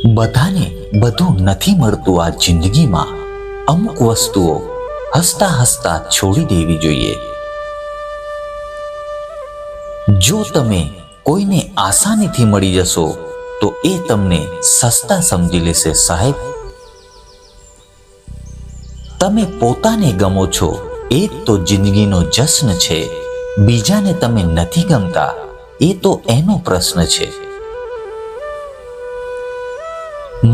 બધાને બધું નથી મળતું આ જિંદગીમાં. અમુક વસ્તુઓ હસતા હસતા છોડી દેવી જોઈએ. જો તમે કોઈને આસાનીથી મળી જશો તો એ તમને સસ્તા સમજી લેશે સાહેબ. તમે પોતાને ગમો છો એ જ તો જિંદગીનો જશ્ન છે. બીજાને તમે નથી ગમતા એ તો એનો પ્રશ્ન છે.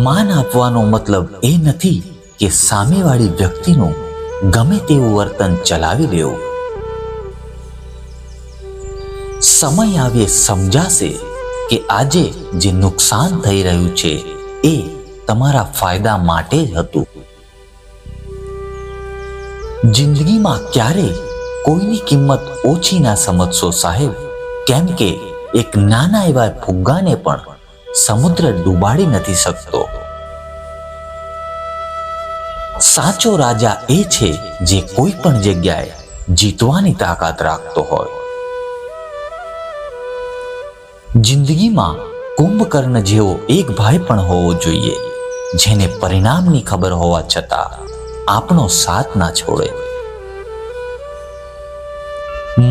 માન આપવાનો મતલબ એ નથી કે સામેવાળી વ્યક્તિનું ગમે તેવું વર્તન ચલાવી લેવું. સમય આવે સમજાશે કે આજે જે નુકસાન થઈ રહ્યું છે એ તમારા ફાયદા માટે જ હતું. જિંદગીમાં ક્યારેય કોઈની કિંમત ઓછી ના સમજશો સાહેબ, કેમ કે એક નાના એવા ફુગ્ગાને પણ સમુદ્ર ડૂબાડી નથી શકતો. સાચો રાજા એ છે જે કોઈ પણ જગ્યાએ જીતવાની તાકાત રાખતો હોય. જિંદગીમાં કુંભકર્ણ જેવો એક ભાઈ પણ હોવો જોઈએ જેને પરિણામની ખબર હોવા છતાં આપણો સાથ ના છોડે.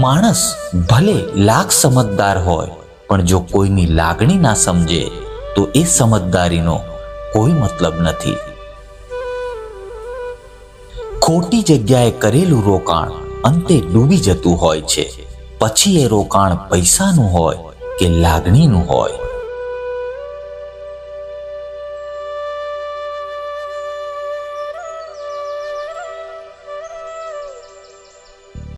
માણસ ભલે લાખ સમજદાર હોય પણ જો કોઈની લાગણી ના સમજે તો એ સમજદારીનો કોઈ મતલબ નથી. ખોટી જગ્યાએ કરેલું રોકાણ અંતે ડૂબી જતું હોય છે, પછી એ રોકાણ પૈસાનું હોય કે લાગણીનું હોય.